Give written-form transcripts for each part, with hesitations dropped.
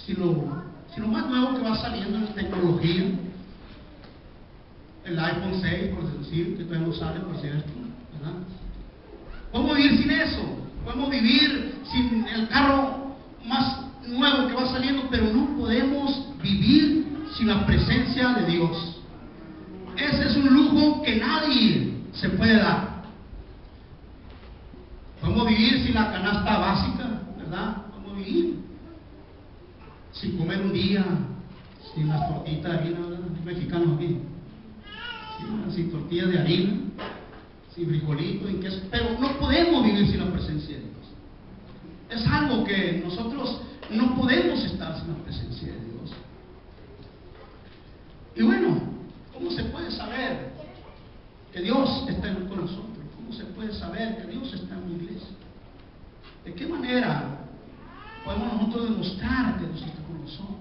si lo más nuevo que va saliendo en tecnología, el iPhone 6, por decir, que todavía no sale, por cierto, ¿verdad? Podemos vivir sin eso, podemos vivir sin el carro más nuevo que va saliendo, pero no podemos vivir sin la presencia de Dios. Ese es un lujo que nadie se puede dar. Podemos vivir sin la canasta básica, ¿verdad? Podemos vivir sin comer un día, sin las tortitas de harina, ¿verdad? Mexicanos aquí. Sin tortillas de harina, sin frijolitos, sin queso, pero no podemos vivir sin la presencia de Dios. Es algo que nosotros no podemos estar sin la presencia de Dios. Y bueno, ¿cómo se puede saber que Dios está con nosotros? ¿Cómo se puede saber que Dios está en la iglesia? ¿De qué manera podemos nosotros demostrar que Dios está con nosotros?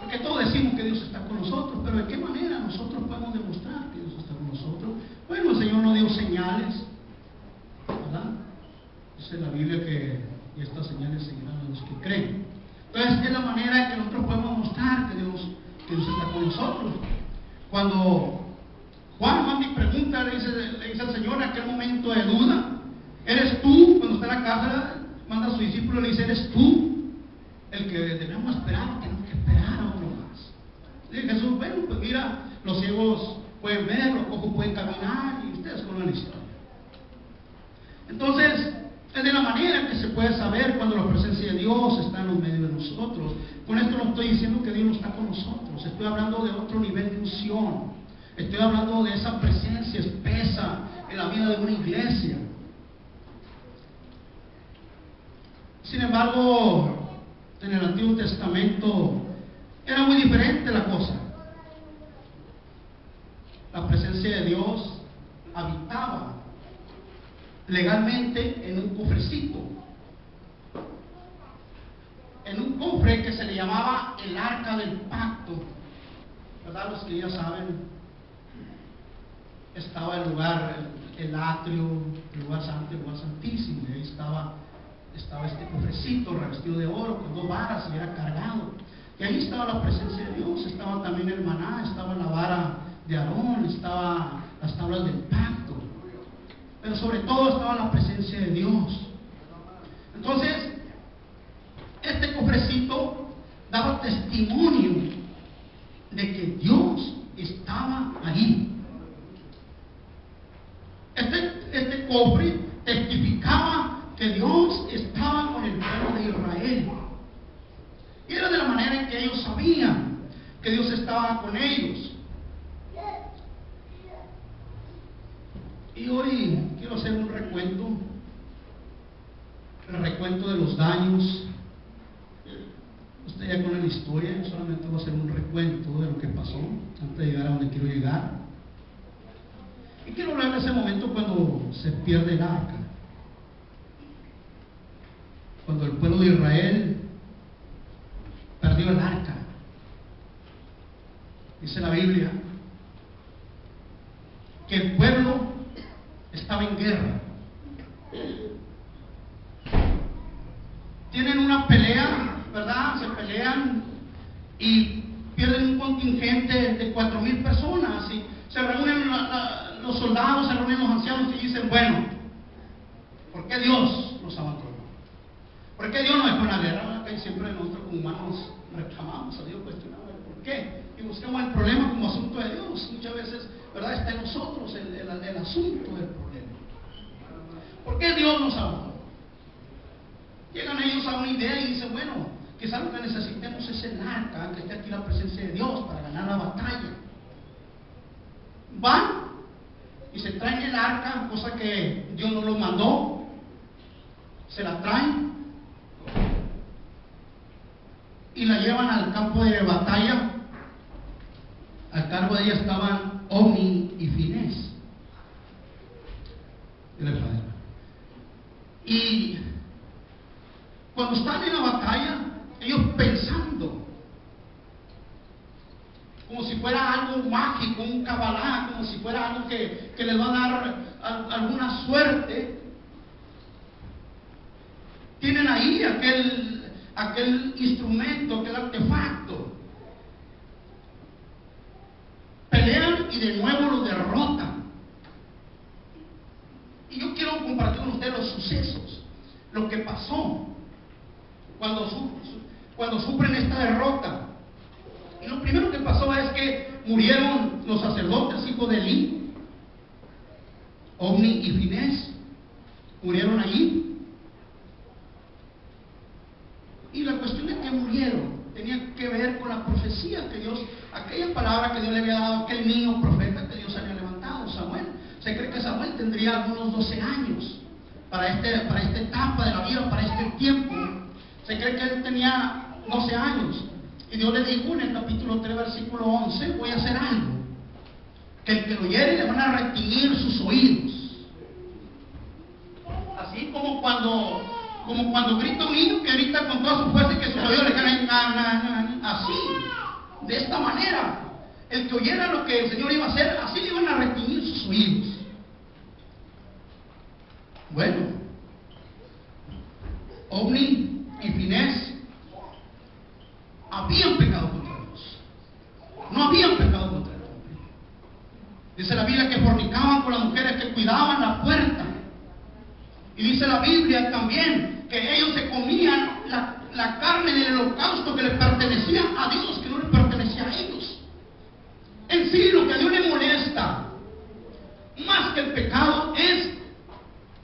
Porque todos decimos que Dios está con nosotros, pero ¿de qué manera nosotros podemos demostrar que Dios está con nosotros? Bueno, el Señor nos dio señales, ¿verdad? Dice la Biblia que estas señales seguirán a los que creen. Entonces, es la manera en que nosotros podemos mostrar que Dios está con nosotros. Cuando Juan manda y pregunta, le dice al Señor en aquel momento de duda, ¿eres tú? Cuando está en la casa, manda a su discípulo y le dice, ¿eres tú el que debemos esperar? Tenemos que esperar a otro más. Dice Jesús, bueno, pues mira, los ciegos pueden ver, los cojos pueden caminar, y ustedes conocen la historia. Entonces, es de la manera que se puede saber cuando la presencia de Dios está en los medios de nosotros. Con esto no estoy diciendo que Dios no está con nosotros, estoy hablando de otro nivel de unción, estoy hablando de esa presencia espesa en la vida de una iglesia. Sin embargo, en el Antiguo Testamento era muy diferente la cosa. La presencia de Dios habitaba legalmente en un cofrecito, en un cofre que se le llamaba el Arca del Pacto, ¿verdad? Los que ya saben, estaba el lugar, el atrio, el lugar santo, el lugar santísimo, y ahí estaba este cofrecito revestido de oro con 2 varas y era cargado, y ahí estaba la presencia de Dios. Estaba también el maná, estaba la vara de Aarón, estaba las tablas del pacto, pero sobre todo estaba la presencia de Dios. Entonces, este cofrecito daba testimonio de que Dios estaba ahí. Este cofre testificaba que Dios estaba con el pueblo de Israel. Y era de la manera en que ellos sabían que Dios estaba con ellos. Y hoy quiero hacer un recuento, el recuento de los daños. Usted ya conoce la historia, solamente voy a hacer un recuento de lo que pasó antes de llegar a donde quiero llegar. Y quiero hablar de ese momento cuando se pierde el arca, cuando el pueblo de Israel perdió el arca. Dice la Biblia que el pueblo estaba en guerra. Tienen una pelea, ¿verdad? Se pelean y pierden un contingente de 4,000 personas. Y se reúnen los soldados, se reúnen los ancianos y dicen, bueno, ¿por qué Dios nos abandonó? ¿Por qué Dios nos dejó en la guerra? Que siempre nosotros como humanos reclamamos a Dios, cuestionamos por qué, y buscamos el problema como asunto de Dios. Muchas veces, ¿verdad?, está en nosotros el asunto del problema. ¿Por qué Dios nos abandonó? Llegan ellos a una idea y dicen, bueno, quizás lo que necesitemos es el arca, que esté aquí la presencia de Dios para ganar la batalla. Van y se traen el arca, cosa que Dios no lo mandó, se la traen y la llevan al campo de batalla. Al cargo de ella estaban Ofni y Finés. Y cuando están en la batalla, ellos pensando como si fuera algo mágico, un cabalá, como si fuera algo que les va a dar alguna suerte, tienen ahí aquel instrumento, aquel artefacto. Pelean y de nuevo lo derrotan. Y yo quiero compartir con ustedes los sucesos, lo que pasó cuando sufren esta derrota. Y lo primero que pasó es que murieron los sacerdotes, hijos de Elí, Ofni y Finés, murieron allí. Y la cuestión es que murieron tenía que ver con la profecía que Dios, aquella palabra que Dios le había dado a aquel niño profeta que Dios había levantado, Samuel. Se cree que Samuel tendría algunos 12 años para esta etapa de la vida, para este tiempo. Se cree que él tenía 12 años. Y Dios le dijo en el capítulo 3, versículo 11, voy a hacer algo. Que el que lo oyere le van a retiñir sus oídos. Así como cuando grita un niño que grita con toda su fuerza y que sus oídos le caen así, de esta manera. El que oyera lo que el Señor iba a hacer, así le iban a retiñir sus oídos. Bueno, Ofni y Finés habían pecado contra Dios. No habían pecado contra el hombre. Dice la Biblia que fornicaban con las mujeres que cuidaban la puerta. Y dice la Biblia también que ellos se comían la carne del holocausto que le pertenecía a Dios, que no le pertenecía a ellos. En sí, lo que a Dios le molesta más que el pecado es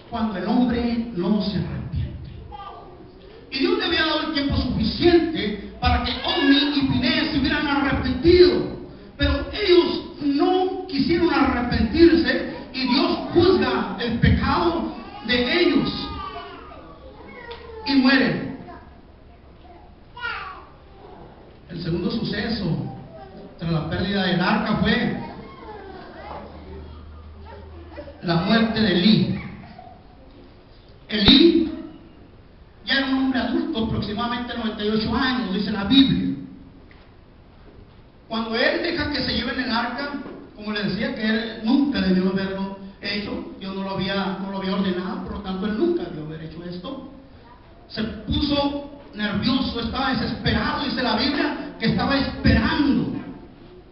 cuando el hombre no se arrepiente. Y Dios le había dado el tiempo suficiente para que Ofni y Finés se hubieran arrepentido, pero ellos no quisieron arrepentirse y Dios juzga el pecado de ellos y mueren. El segundo suceso tras la pérdida del arca fue la muerte de Elí. Elí ya era un hombre adulto, aproximadamente 98 años, dice la Biblia. Cuando él deja que se lleven el arca, como le decía, que él nunca debió haberlo hecho, Dios no lo había ordenado, por lo tanto él nunca debió haber hecho esto. Se puso nervioso, estaba desesperado, dice la Biblia, que estaba esperando,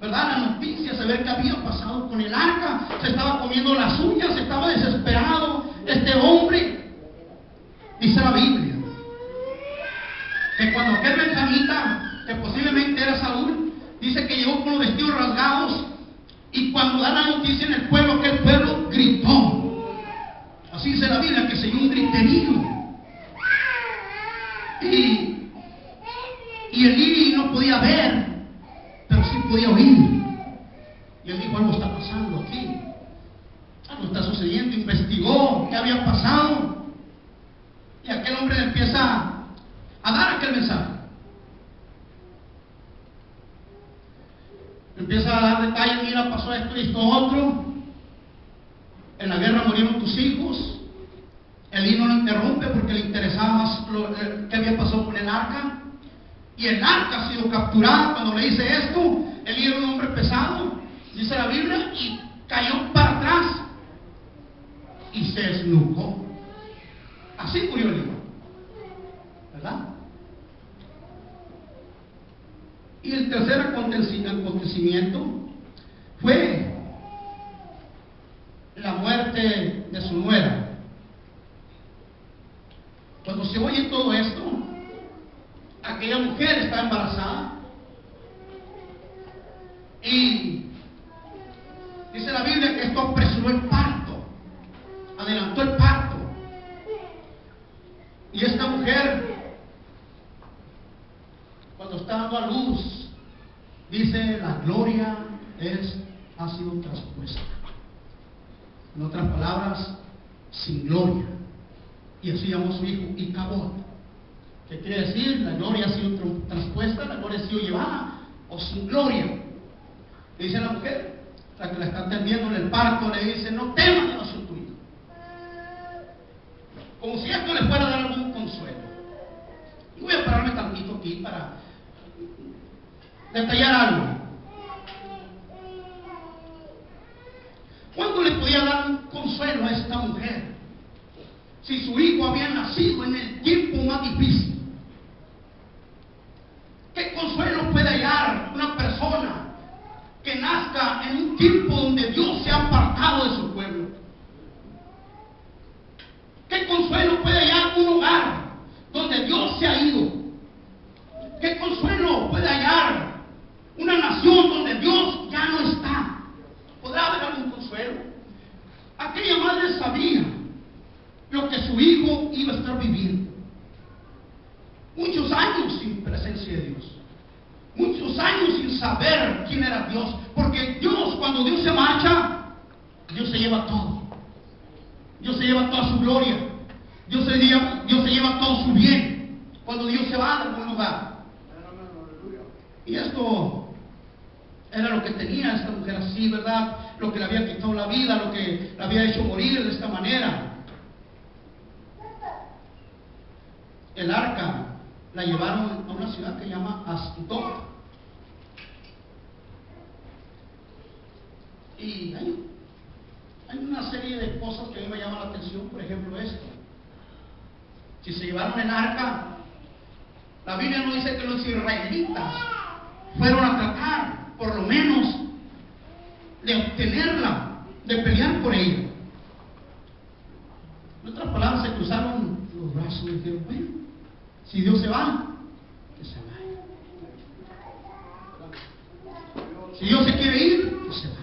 ¿verdad?, la noticia, saber qué había pasado con el arca. Se estaba comiendo las uñas, estaba desesperado este hombre. Dice la Biblia que cuando aquel benjamita, que posiblemente era Saúl, dice que llegó con los vestidos rasgados, y cuando da la noticia en el pueblo, que el pueblo gritó. Así dice la Biblia, que se oyó un griterío. Y Elí no podía ver, pero sí podía oír. Y él dijo, algo está pasando aquí, algo está sucediendo. Investigó qué había pasado, y aquel hombre le empieza a dar aquel mensaje. Empieza a dar detalles: mira, pasó esto y esto otro, en la guerra murieron tus hijos. Elí no lo interrumpe porque le interesaba más qué había pasado con el arca. Y el arca ha sido capturada. Cuando le dice esto, Elí era un hombre pesado, dice la Biblia, y cayó para atrás y se desnucó. Así murió Elí, ¿verdad? Y el tercer acontecimiento fue la muerte de su nuera. Cuando se oye todo esto, aquella mujer está embarazada y dice la Biblia que esto apresuró el parto, adelantó el parto. Y esta mujer, cuando está dando a luz, dice, la gloria ha sido traspuesta. En otras palabras, sin gloria. Y así llamó a su hijo Icabod, que quiere decir, la gloria ha sido traspuesta, la gloria ha sido llevada, o sin gloria. Le dice la mujer, la que la está atendiendo en el parto, le dice, no temas, yo no soy tu hijo. Como si esto le fuera a dar algún consuelo. Y voy a pararme tantito aquí para detallar algo. ¿Cuándo le podía dar un consuelo a esta mujer? Si su hijo había nacido en el tiempo más difícil, Dios se ha ido? ¿Qué consuelo puede hallar una nación donde Dios ya no está? ¿Podrá haber algún consuelo? Aquella madre sabía lo que su hijo iba a estar viviendo. Muchos años sin presencia de Dios. Muchos años sin saber quién era Dios. Porque Dios, cuando Dios se marcha, Dios se lleva todo. Dios se lleva toda su gloria. Dios se lleva todo su bien. Cuando Dios se va de algún lugar. Y esto era lo que tenía esta mujer así, ¿verdad? Lo que le había quitado la vida, lo que le había hecho morir de esta manera. El arca la llevaron a una ciudad que se llama Asdod. Y hay una serie de cosas que a mí me llaman la atención. Por ejemplo, esto: si se llevaron el arca, la Biblia no dice que los israelitas fueron a tratar, por lo menos, de obtenerla, de pelear por ella. En otras palabras, se cruzaron los brazos y dijeron: bueno, si Dios se va, que se vaya. Si Dios se quiere ir, que se vaya.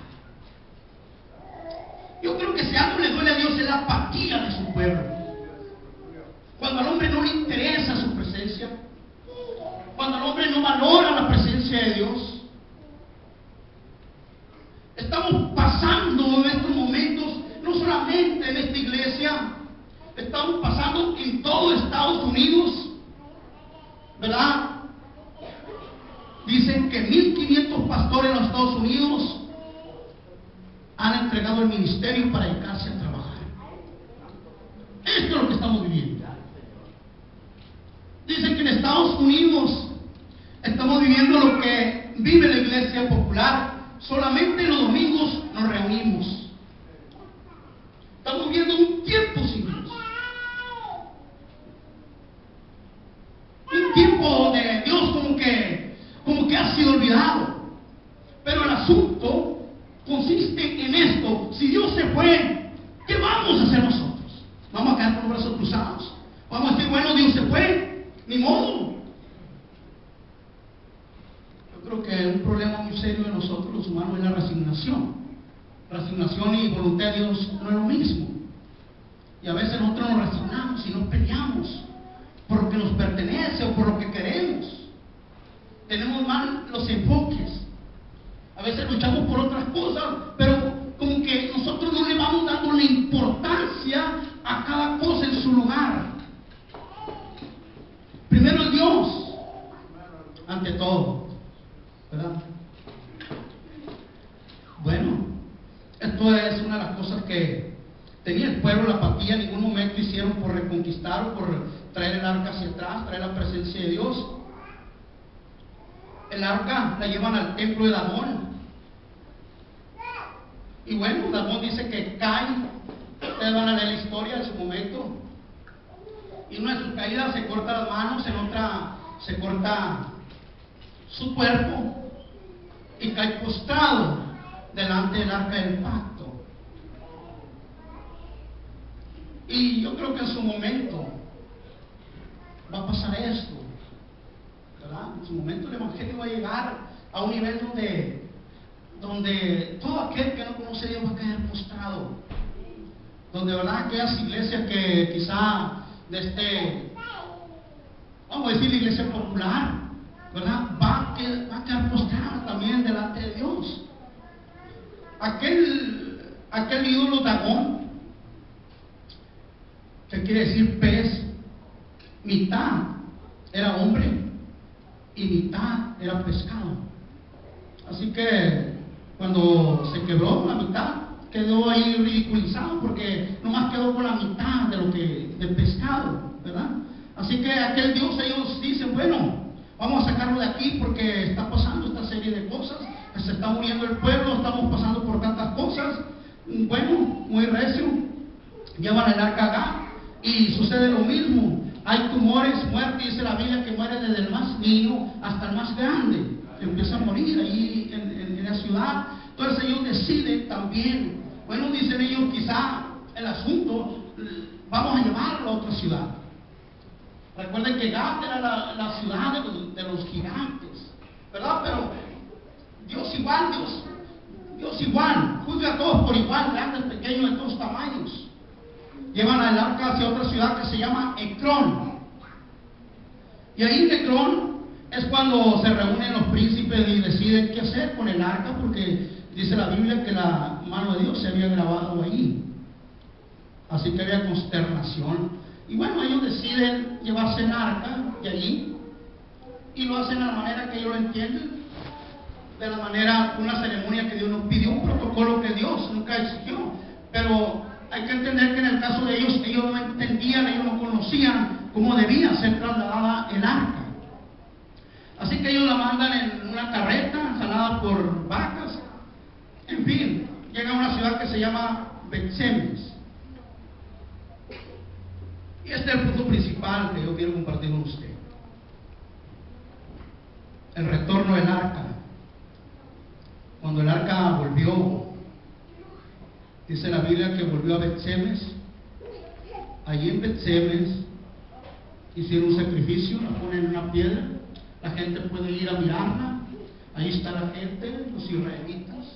Yo creo que si algo le duele a Dios es la apatía de su pueblo. Cuando al hombre no le interesa su presencia, cuando el hombre no valora la presencia de Dios. Estamos pasando en estos momentos, no solamente en esta iglesia, estamos pasando en todo Estados Unidos, ¿verdad? Dicen que 1.500 pastores en los Estados Unidos han entregado el ministerio para dedicarse a trabajar. Esto es lo que estamos viviendo. Dicen que en Estados Unidos estamos viviendo lo que vive la iglesia popular. Solamente los domingos nos reunimos. Estamos viviendo un tiempo sin Dios. Un tiempo donde Dios como que ha sido olvidado. Pero el asunto consiste en esto: si Dios se fue, ¿qué vamos a hacer nosotros? ¿Vamos a quedar con los brazos cruzados? ¿Vamos a decir, bueno, Dios se fue? Ni modo. Yo creo que un problema muy serio de nosotros los humanos es la resignación. Resignación y voluntad de Dios no es lo mismo. Y a veces nosotros nos resignamos y nos peleamos por lo que nos pertenece o por lo que queremos. Tenemos mal los enfoques. A veces luchamos por otras cosas, pero como que nosotros no le vamos dando la importancia a cada cosa en su lugar. Primero Dios, ante todo, ¿verdad? Bueno, esto es una de las cosas que tenía el pueblo, la apatía. En ningún momento hicieron por reconquistar o por traer el arca hacia atrás, traer la presencia de Dios. El arca la llevan al templo de Dagón. Y bueno, Dagón dice que cae. Ustedes van a leer la historia en su momento. Y en una de sus caídas se corta las manos, en otra se corta su cuerpo y cae postrado delante del arca del pacto. Y yo creo que en su momento va a pasar esto, ¿verdad? En su momento el evangelio va a llegar a un nivel donde todo aquel que no conoce a Dios va a caer postrado. Donde, ¿verdad?, aquellas iglesias que quizá vamos a decir la iglesia popular, ¿verdad?, va a quedar postrada también delante de Dios. Aquel ídolo Dagón, que quiere decir pez, mitad era hombre y mitad era pescado. Así que cuando se quebró la mitad, quedó ahí ridiculizado, porque nomás quedó con la mitad del pescado, ¿verdad? Así que aquel Dios, ellos dicen, bueno, vamos a sacarlo de aquí porque está pasando esta serie de cosas, se está muriendo el pueblo, estamos pasando por tantas cosas. Bueno, muy recio, llevan el arca acá y sucede lo mismo. Hay tumores, muerte, dice la Biblia que muere desde el más niño hasta el más grande, que empieza a morir ahí en la ciudad. Entonces ellos deciden también, bueno, dicen ellos, quizá el asunto vamos a llevarlo a otra ciudad. Recuerden que Gat era la ciudad de los gigantes, ¿verdad? Pero Dios igual, juzga a todos por igual, grandes, pequeños, de todos tamaños. Llevan al arca hacia otra ciudad que se llama Ecrón. Y ahí en Ecrón es cuando se reúnen los príncipes y deciden qué hacer con el arca, porque dice la Biblia que la mano de Dios se había grabado ahí. Así que había consternación. Y bueno, ellos deciden llevarse el arca de allí y lo hacen de la manera que ellos lo entienden, de la manera, una ceremonia que Dios nos pidió, un protocolo que Dios nunca exigió. Pero hay que entender que en el caso de ellos no entendían, ellos no conocían cómo debía ser trasladada el arca. Así que ellos la mandan en una carreta jalada por vacas. En fin, llega a una ciudad que se llama Bet-Semes. Y este es el punto principal que yo quiero compartir con usted: el retorno del arca. Cuando el arca volvió, dice la Biblia que volvió a Bet-Semes. Allí en Bet-Semes hicieron un sacrificio, la ponen en una piedra, la gente puede ir a mirarla, ahí está la gente, los israelitas,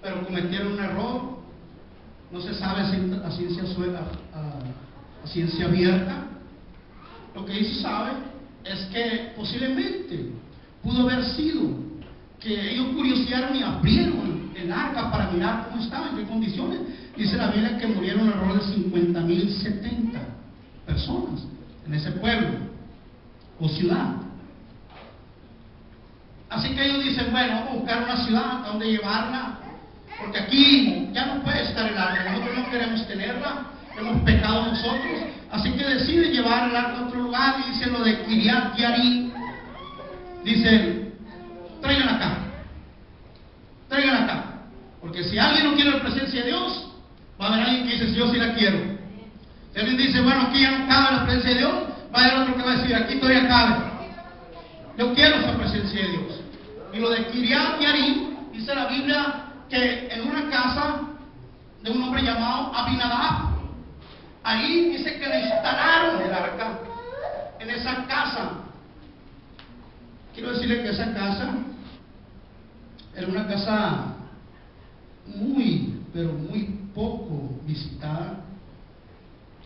pero cometieron un error. No se sabe a ciencia abierta. Lo que sí se sabe es que posiblemente pudo haber sido que ellos curiosearon y abrieron el arca para mirar cómo estaba, en qué condiciones. Dice la Biblia que murieron alrededor de 50,070 personas en ese pueblo o ciudad. Así que ellos dicen, bueno, vamos a buscar una ciudad a donde llevarla, porque aquí ya no puede estar el arca, nosotros no queremos tenerla, hemos pecado nosotros. Así que deciden llevar el arca a otro lugar y dicen lo de Kiriat Yarim. Dicen, traigan acá, porque si alguien no quiere la presencia de Dios, va a haber alguien que dice, yo sí la quiero. Si alguien dice, bueno, aquí ya no cabe la presencia de Dios, va a haber otro que va a decir, aquí todavía cabe, yo quiero esa presencia de Dios. Y lo de Kiriat Yarim, dice la Biblia que en una casa de un hombre llamado Abinadab, ahí dice que le instalaron el arca en esa casa. Quiero decirle que esa casa era una casa muy, pero muy poco visitada.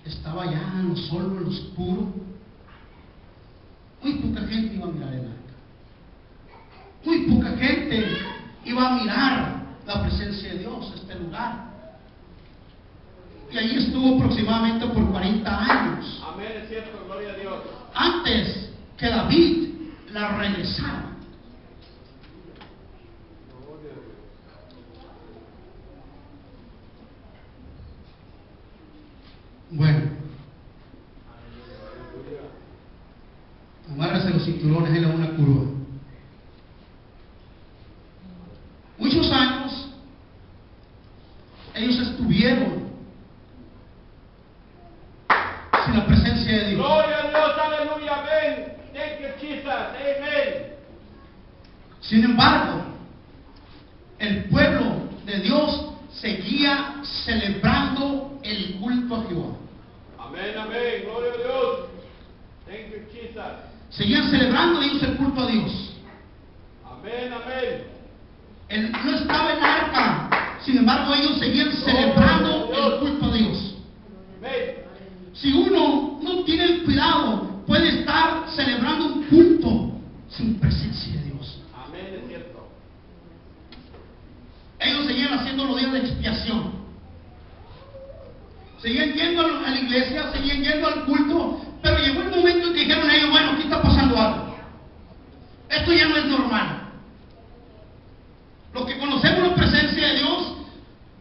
Estaba ya en lo solo, en lo oscuro. Muy poca gente iba a mirar el arca. Muy poca gente iba a mirar la presencia de Dios, este lugar. Y allí estuvo aproximadamente por 40 años. Amén, es cierto, gloria a Dios. Antes que David la regresara. Bueno, amárrase los cinturones, él a una curva. Muchos años ellos estuvieron sin la presencia de Dios. Gloria a Dios, aleluya, amén. Thank you, Jesus, amén. Sin embargo, el pueblo de Dios seguía celebrando el culto a Jehová. Amén, amén, gloria a Dios. Thank you, Jesus. Seguían celebrando ellos el culto a Dios. Amén, amén. No estaba el arca, sin embargo ellos seguían celebrando el culto a Dios. Amén. Si uno no tiene el cuidado, puede estar celebrando un culto sin presencia de Dios. Amén, es cierto. Ellos seguían haciendo los días de expiación. Seguían yendo a la iglesia, seguían yendo al culto, pero llegó el momento en que dijeron ellos, bueno, aquí está pasando algo. Esto ya no es normal. Los que conocemos la presencia de Dios,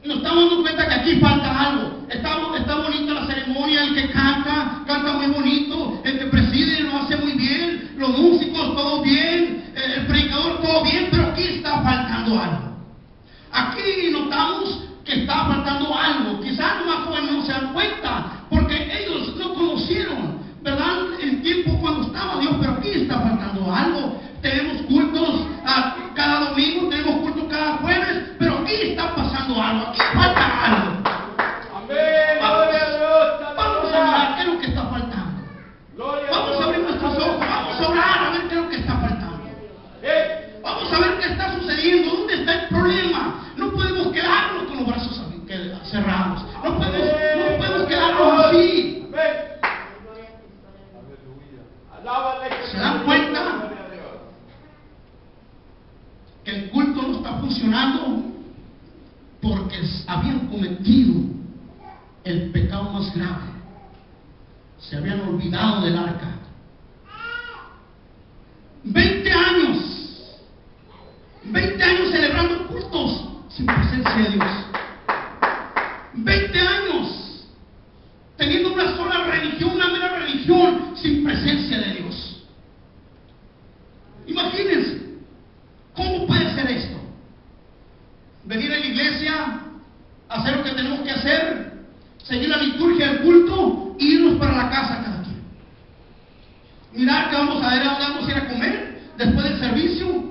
nos estamos dando cuenta que aquí falta algo. Está bonita la ceremonia, el que canta muy bonito, el que preside lo hace muy bien, los músicos todo bien, el predicador todo bien, pero aquí está faltando algo. Aquí notamos que está faltando algo. Quizás los más jóvenes no se dan cuenta, porque ellos no conocieron, ¿verdad?, el tiempo cuando estaba Dios, pero aquí está faltando algo. Tenemos cultos cada domingo, tenemos cultos cada jueves, pero aquí está pasando algo, aquí falta algo. Amén, gloria a Dios. Vamos a mirar qué es lo que está faltando. Gloria a habían cometido el pecado más grave. Se habían olvidado del arca. 20 años celebrando cultos sin presencia de Dios. 20 años teniendo una sola religión, una mera religión sin presencia de Dios. Imagínense, ¿cómo puede ser esto? Venir a la iglesia, hacer lo que tenemos que hacer, seguir la liturgia del culto e irnos para la casa cada quien. Mirar que vamos a ver, a dónde vamos a ir a comer después del servicio,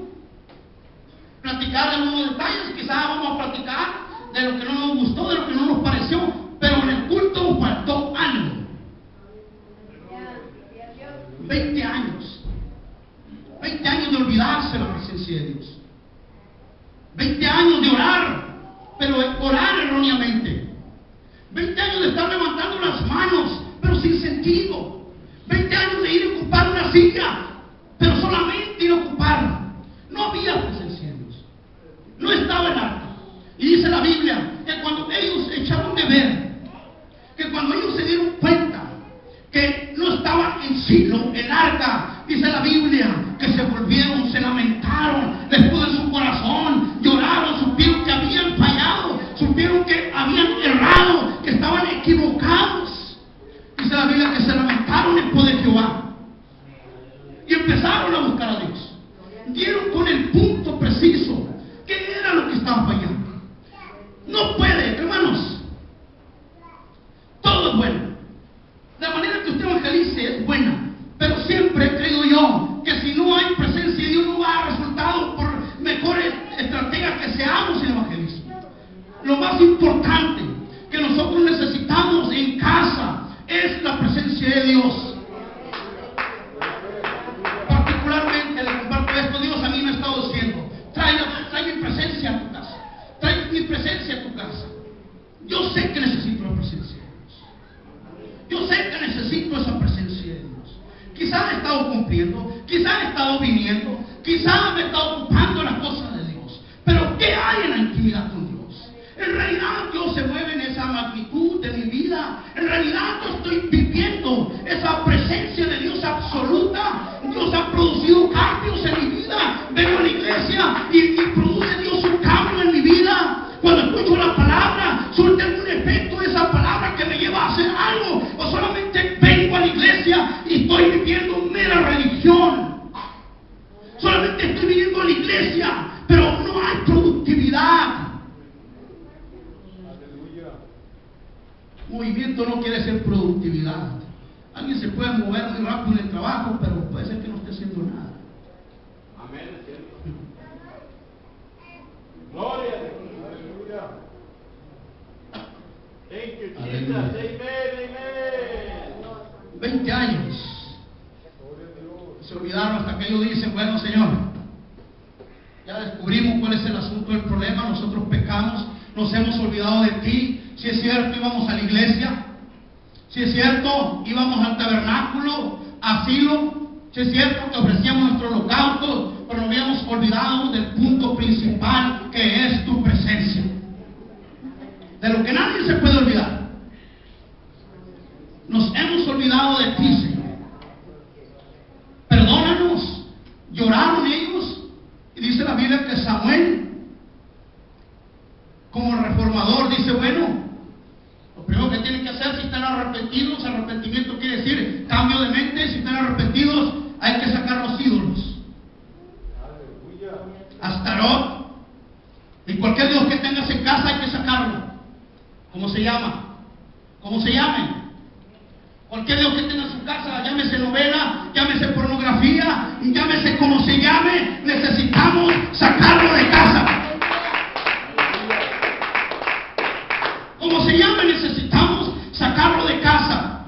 platicar de algunos detalles, quizás vamos a platicar de lo que no nos gustó, de lo que no nos pareció, pero en el culto faltó algo. 20 años de olvidarse de la presencia de Dios, 20 años de orar, pero orar erróneamente, 20 años de estar levantando las manos, pero sin sentido, 20 años de ir a ocupar una silla, pero solamente ir a ocuparla. No había presencia de Dios, no estaba el arca. Y dice la Biblia que cuando ellos echaron de ver, que cuando ellos se dieron cuenta que no estaba en Silo el arca, dice la Biblia que se volvieron, se lamentaron después de su corazón, lloraron, supieron que habían fallado, supieron que habían errado, que estaban equivocados. Dice la Biblia que se lamentaron en poder de Jehová y empezaron a buscar a Dios. Dieron con el punto preciso qué era lo que estaba fallando. No puede, hermanos, todo es bueno. La manera que usted evangelice es buena, pero siempre creo yo que si no hay presencia de Dios no va a dar resultado por mejores estrategias que seamos en evangelismo. Lo más importante que nosotros necesitamos en casa es la presencia de Dios. Particularmente le comparto esto. Dios a mí me ha estado diciendo: trae mi presencia a tu casa, trae mi presencia a tu casa. Yo sé que necesito la presencia de Dios, yo sé que necesito esa presencia de Dios. Quizás he estado cumpliendo, quizás he estado viniendo, quizás me he estado ocupando las cosas de Dios, pero ¿qué hay en la intimidad con Dios? En realidad Dios se mueve en esa magnitud de mi vida. En realidad yo estoy viviendo esa presencia de Dios absoluta. Dios ha producido cambios en mi vida. Vengo a la iglesia y produce Dios un cambio en mi vida. Cuando escucho la palabra, surte algún efecto de esa palabra que me lleva a hacer algo, o solamente vengo a la iglesia y estoy viviendo mera religión. Solamente estoy viniendo a la iglesia, pero no hay productividad. Movimiento no quiere ser productividad. Alguien se puede mover muy rápido en el trabajo, pero puede ser que no esté haciendo nada. Amén, es cierto. Gloria a Dios. Aleluya. Thank you, Jesus. Amen. 20 años. Se olvidaron hasta que ellos dicen: bueno, Señor, ya descubrimos cuál es el asunto del problema. Nosotros pecamos, nos hemos olvidado de ti. Si es cierto, íbamos a la iglesia. Si es cierto, íbamos al tabernáculo, a Silo. Si es cierto que ofrecíamos nuestro holocausto, pero nos habíamos olvidado del punto principal, que es tu presencia. De lo que nadie se puede olvidar. Nos hemos olvidado de ti, Señor. Perdónanos. Lloraron ellos. Y dice la Biblia que Samuel, como reformador, dice: bueno, lo primero que tienen que hacer, si están arrepentidos, arrepentimiento quiere decir cambio de mente. Si están arrepentidos, hay que sacar los ídolos. Astarot y cualquier dios que tengas en casa hay que sacarlo. ¿Cómo se llama? ¿Cómo se llame? Cualquier dios que tenga en su casa, llámese novela, llámese pornografía, llámese como se llame, necesitamos sacarlo de casa. Como se llame, necesitamos sacarlo de casa.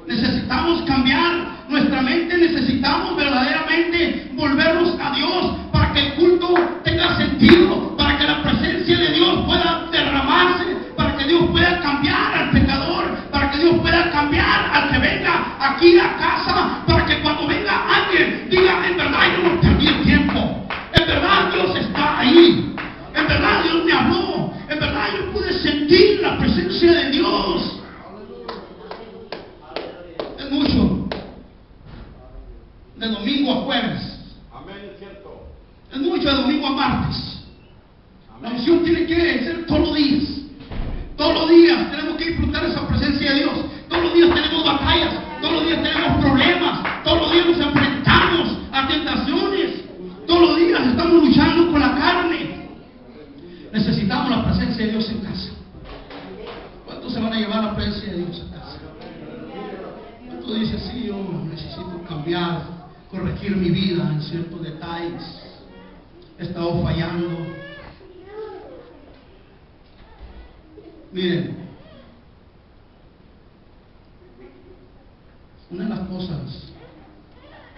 Necesitamos cambiar nuestra mente, necesitamos verdaderamente volvernos a Dios para que el culto tenga sentido, para que la presencia de Dios pueda derramarse, para que Dios pueda cambiar al pecador, para que Dios pueda cambiar al que venga aquí a casa, para que cuando venga alguien diga: en verdad yo no perdí el tiempo, en verdad Dios está ahí, en En verdad Dios me habló. En verdad yo pude sentir la presencia de Dios. Es mucho. De domingo a jueves. Amén, es cierto. Es mucho de domingo a martes. La unción tiene que ser todos los días. Todos los días tenemos que disfrutar esa presencia de Dios. Todos los días tenemos batallas. Todos los días tenemos problemas. Todos los días nos enfrentamos a tentaciones. Todos los días estamos luchando con la carne. Necesitamos la presencia de Dios en casa. ¿Cuántos se van a llevar la presencia de Dios a casa? ¿Cuántos dicen, sí, yo necesito cambiar, corregir mi vida en ciertos detalles? He estado fallando. Miren, una de las cosas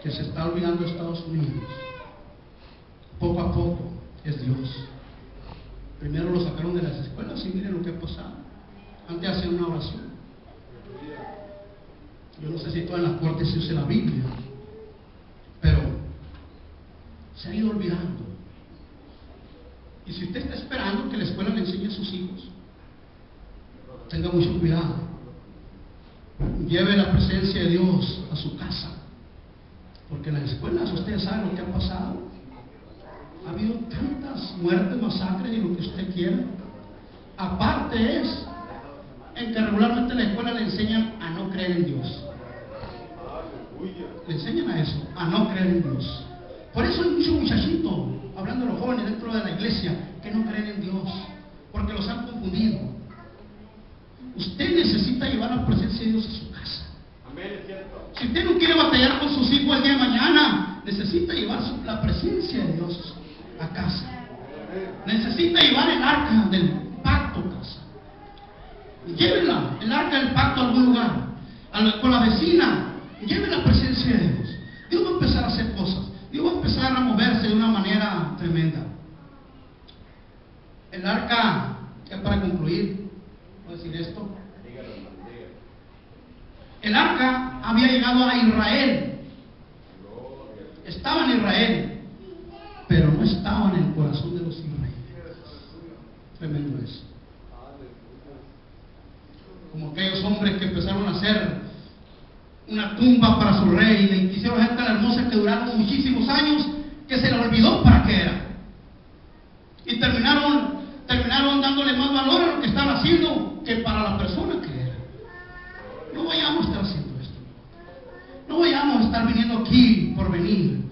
que se está olvidando en Estados Unidos, poco a poco, es Dios. Primero lo sacaron de las escuelas y miren lo que ha pasado. Antes hacían una oración. Yo no sé si todas las cortes se use la Biblia, pero se ha ido olvidando. Y si usted está esperando que la escuela le enseñe a sus hijos, tenga mucho cuidado. Lleve la presencia de Dios a su casa, porque en las escuelas ustedes saben lo que ha pasado. Ha habido tantas muertes, masacres y lo que usted quiera. Aparte es en que regularmente en la escuela le enseñan a no creer en Dios. Le enseñan a eso, a no creer en Dios. Por eso hay muchos muchachitos, hablando de los jóvenes dentro de la iglesia, que no creen en Dios, porque los han confundido. Usted necesita llevar la presencia de Dios a su casa. Si usted no quiere batallar con sus hijos el día de mañana, necesita llevar la presencia de Dios a casa. Necesita llevar el arca del pacto a casa. Llévela, el arca del pacto a algún lugar, con la vecina. Lleve la presencia de Dios. Dios va a empezar a hacer cosas. Dios va a empezar a moverse de una manera tremenda. El arca, ya para concluir, voy a decir esto. El arca había llegado a Israel. Estaba en Israel, pero no estaba en el corazón de los israelitas. Tremendo eso. Como aquellos hombres que empezaron a hacer una tumba para su rey y le quisieron hacer tan hermosa que duraron muchísimos años que se les olvidó para qué era. Y terminaron dándole más valor a lo que estaban haciendo que para la persona que era. No vayamos a estar haciendo esto. No vayamos a estar viniendo aquí por venir.